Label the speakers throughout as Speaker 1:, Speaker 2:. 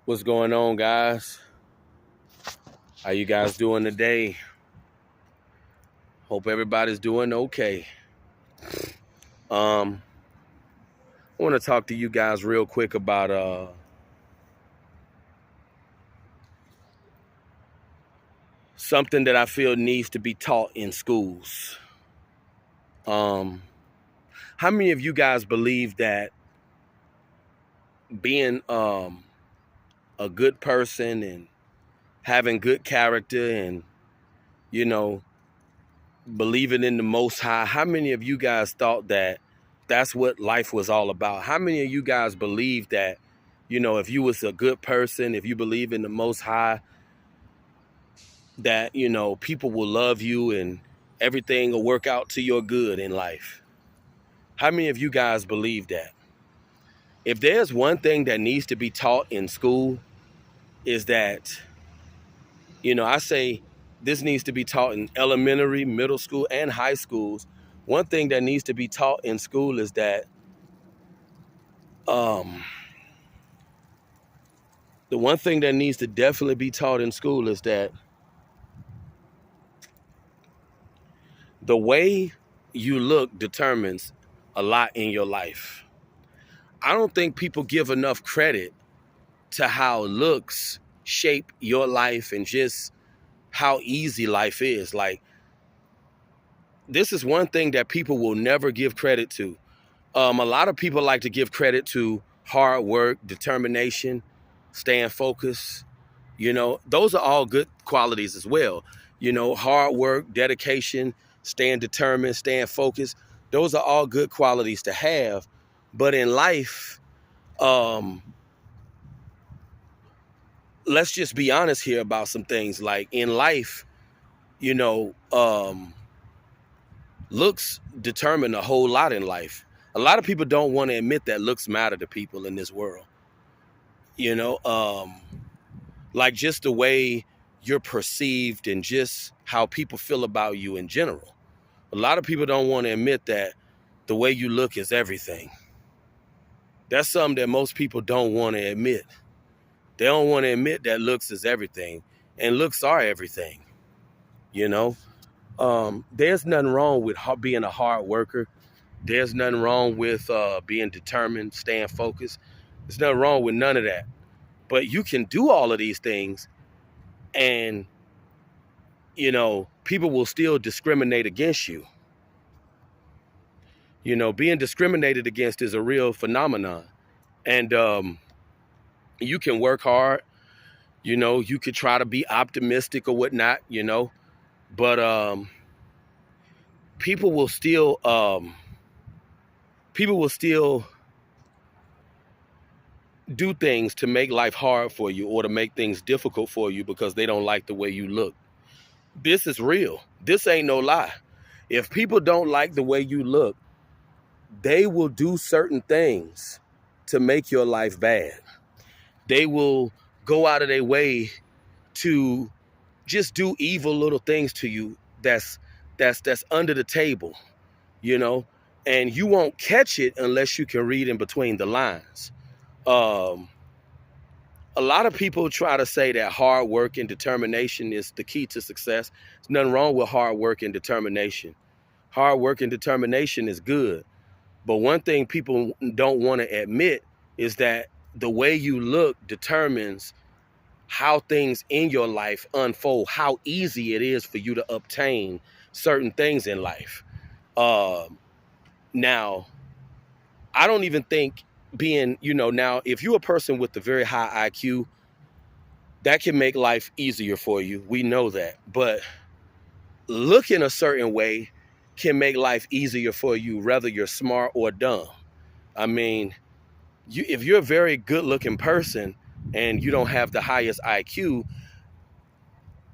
Speaker 1: What's going on, guys? How you guys doing today? Hope everybody's doing okay. I want to talk to you guys real quick about something that I feel needs to be taught in schools. Um, how many of you guys believe that being a good person and having good character and you know believing in the Most High? How many of you guys thought that that's what life was all about? How many of you guys believe that, if you was a good person, if you believe in the Most High, that, people will love you and everything will work out to your good in life? How many of you guys believe that? If there's one thing that needs to be taught in school, is that, I say this needs to be taught in elementary, middle school, and high schools. One thing that needs to be taught in school is that um, the one thing that needs to definitely be taught in school is that the way you look determines a lot in your life. I don't think people give enough credit to how looks shape your life and just how easy life is. Like, this is one thing that people will never give credit to. A lot of people like to give credit to hard work, determination, staying focused. Those are all good qualities as well. Hard work, dedication, staying determined, staying focused. Those are all good qualities to have. But in life, let's just be honest here about some things. Like in life, you know, um, looks determine a whole lot in life. A lot of people don't want to admit that looks matter to people in this world. You know, um, like just the way you're perceived and just how people feel about you in general. A lot of people don't want to admit that the way you look is everything. That's something that most people don't want to admit. They don't want to admit that looks is everything, and looks are everything. You know, there's nothing wrong with being a hard worker. There's nothing wrong with being determined, staying focused. There's nothing wrong with none of that. But you can do all of these things, and people will still discriminate against you. Being discriminated against is a real phenomenon. And you can work hard, you could try to be optimistic or whatnot, but people will still people will still do things to make life hard for you or to make things difficult for you because they don't like the way you look. This is real. This ain't no lie. If people don't like the way you look, they will do certain things to make your life bad. They will go out of their way to just do evil little things to you that's under the table, you know, and you won't catch it unless you can read in between the lines. Um, a lot of people try to say that hard work and determination is the key to success. There's nothing wrong with hard work and determination. Hard work and determination is good. But one thing people don't want to admit is that the way you look determines how things in your life unfold, how easy it is for you to obtain certain things in life. Now, I don't even think now, if you're a person with a very high IQ, that can make life easier for you. We know that. But looking a certain way can make life easier for you, whether you're smart or dumb. I mean, if you're a very good looking person and you don't have the highest IQ,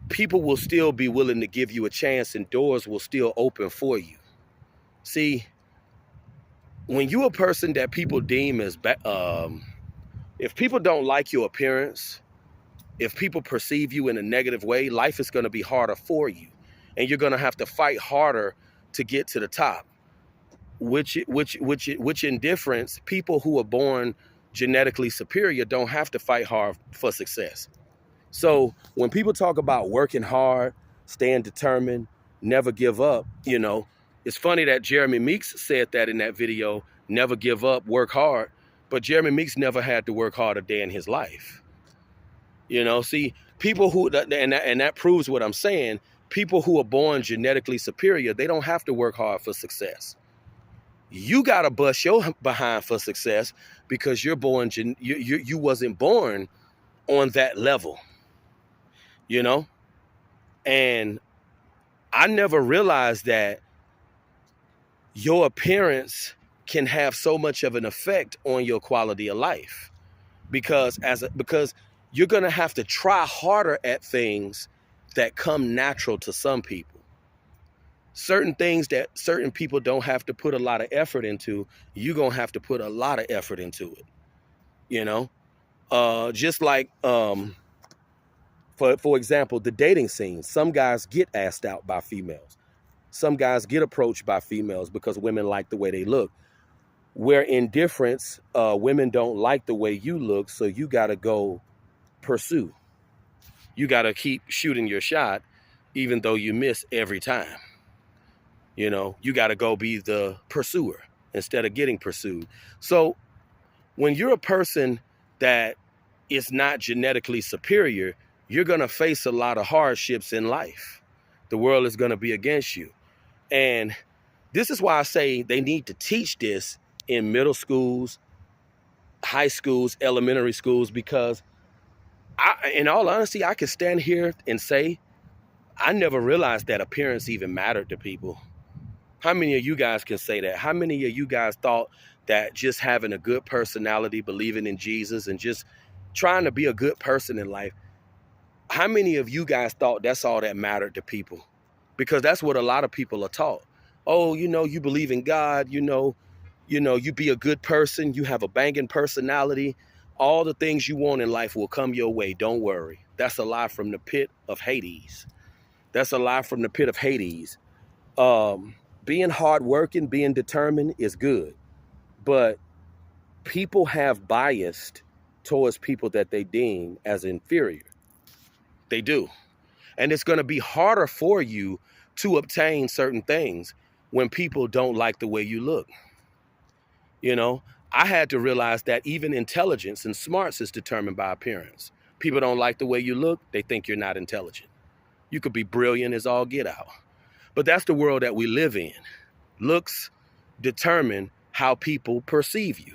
Speaker 1: people will still be willing to give you a chance and doors will still open for you. See, when you're a person that people deem as, if people don't like your appearance, if people perceive you in a negative way, life is going to be harder for you. And you're going to have to fight harder to get to the top. Which in difference, people who are born genetically superior don't have to fight hard for success. So when people talk about working hard, staying determined, never give up, it's funny that Jeremy Meeks said that in that video, never give up, work hard. But Jeremy Meeks never had to work hard a day in his life. See, people who, and that proves what I'm saying, people who are born genetically superior, they don't have to work hard for success. You got to bust your behind for success because you're born, you wasn't born on that level, And I never realized that your appearance can have so much of an effect on your quality of life because you're going to have to try harder at things that come natural to some people. Certain things that certain people don't have to put a lot of effort into, you're going to have to put a lot of effort into it, just like, for example, the dating scene. Some guys get asked out by females. Some guys get approached by females because women like the way they look. Where in difference, women don't like the way you look, so you got to go pursue. You got to keep shooting your shot, even though you miss every time. You got to go be the pursuer instead of getting pursued. So when you're a person that is not genetically superior, you're going to face a lot of hardships in life. The world is going to be against you. And this is why I say they need to teach this in middle schools, high schools, elementary schools, because in all honesty, I can stand here and say, I never realized that appearance even mattered to people. How many of you guys can say that? How many of you guys thought that just having a good personality, believing in Jesus, and just trying to be a good person in life, how many of you guys thought that's all that mattered to people? Because that's what a lot of people are taught. Oh, you believe in God, you be a good person, you have a banging personality, all the things you want in life will come your way, don't worry. That's a lie from the pit of Hades. That's a lie from the pit of Hades. Being hardworking, being determined is good, but people have biased towards people that they deem as inferior. They do. And it's going to be harder for you to obtain certain things when people don't like the way you look. I had to realize that even intelligence and smarts is determined by appearance. People don't like the way you look, they think you're not intelligent. You could be brilliant as all get out. But that's the world that we live in. Looks determine how people perceive you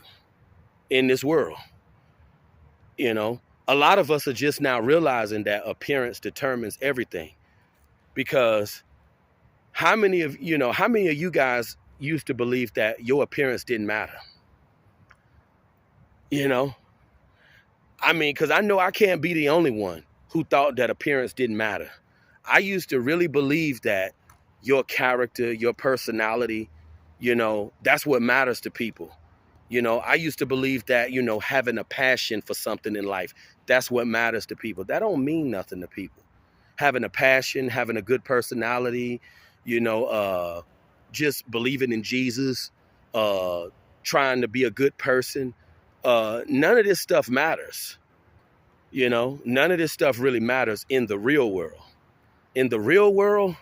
Speaker 1: in this world. A lot of us are just now realizing that appearance determines everything. Because how many of you guys used to believe that your appearance didn't matter? Because I know I can't be the only one who thought that appearance didn't matter. I used to really believe that your character, your personality, that's what matters to people. I used to believe that, having a passion for something in life, that's what matters to people. That don't mean nothing to people. Having a passion, having a good personality, just believing in Jesus, trying to be a good person. None of this stuff matters. None of this stuff really matters in the real world. In the real world,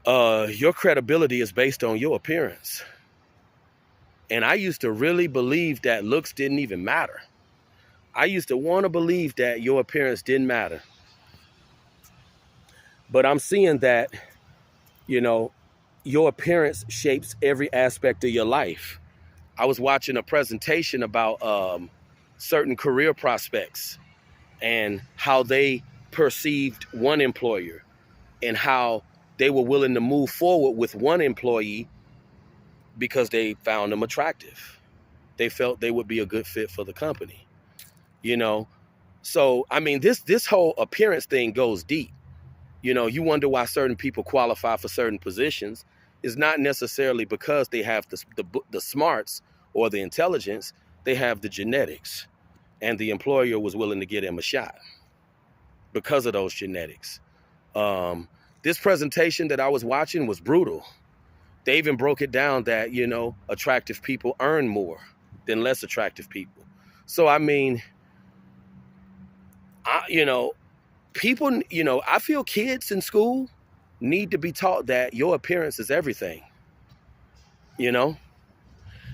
Speaker 1: your credibility is based on your appearance. And I used to really believe that looks didn't even matter. I used to want to believe that your appearance didn't matter. But I'm seeing that, your appearance shapes every aspect of your life. I was watching a presentation about certain career prospects and how they perceived one employer and how they were willing to move forward with one employee because they found them attractive. They felt they would be a good fit for the company, So, this whole appearance thing goes deep. You wonder why certain people qualify for certain positions. It's not necessarily because they have the smarts or the intelligence. They have the genetics, and the employer was willing to give them a shot because of those genetics. This presentation that I was watching was brutal. They even broke it down that, attractive people earn more than less attractive people. So I mean, you know, people, I feel kids in school need to be taught that your appearance is everything, you know,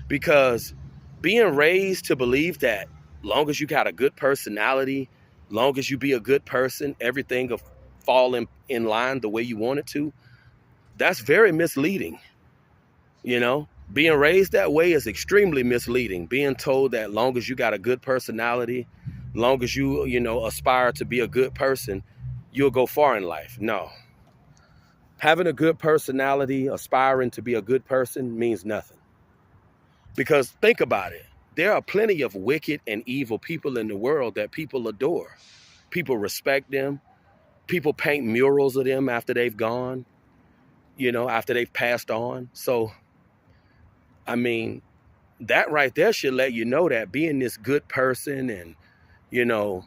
Speaker 1: because being raised to believe that long as you got a good personality, long as you be a good person, everything will fall in line the way you want it to, that's very misleading. Being raised that way is extremely misleading. Being told that long as you got a good personality, long as you aspire to be a good person, you'll go far in life. No. Having a good personality, aspiring to be a good person means nothing. Because think about it. There are plenty of wicked and evil people in the world that people adore. People respect them. People paint murals of them after they've gone, after they've passed on. So, I mean, that right there should let you know that being this good person and, you know,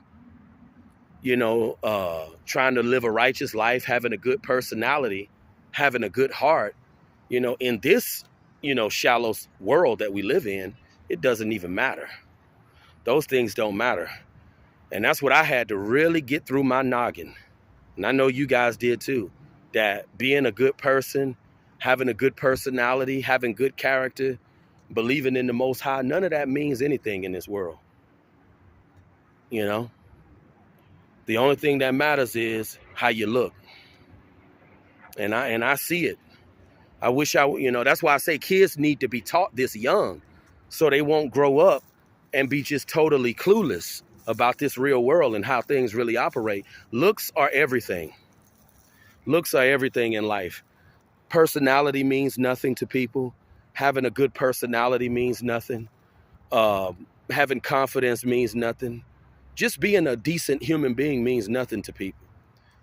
Speaker 1: trying to live a righteous life, having a good personality, having a good heart, in this, shallow world that we live in, it doesn't even matter. Those things don't matter. And that's what I had to really get through my noggin. And I know you guys did too, that being a good person, having a good personality, having good character, believing in the Most High, none of that means anything in this world. The only thing that matters is how you look. And I see it. I wish that's why I say kids need to be taught this young so they won't grow up and be just totally clueless about this real world and how things really operate. Looks are everything. Looks are everything in life. Personality means nothing to people. Having a good personality means nothing. Having confidence means nothing. Just being a decent human being means nothing to people.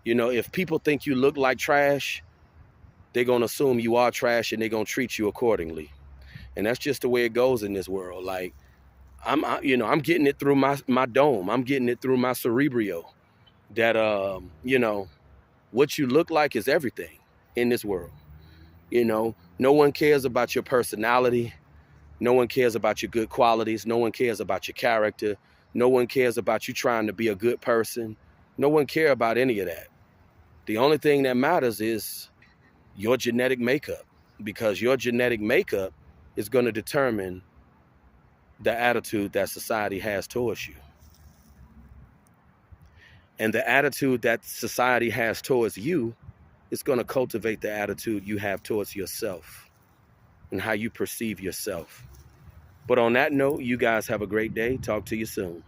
Speaker 1: If people think you look like trash, they're going to assume you are trash and they're going to treat you accordingly. And that's just the way it goes in this world. Like, I'm getting it through my dome. I'm getting it through my cerebrio that, what you look like is everything in this world. No one cares about your personality. No one cares about your good qualities. No one cares about your character. No one cares about you trying to be a good person. No one cares about any of that. The only thing that matters is your genetic makeup, because your genetic makeup is going to determine the attitude that society has towards you. And the attitude that society has towards you is going to cultivate the attitude you have towards yourself and how you perceive yourself. But on that note, you guys have a great day. Talk to you soon.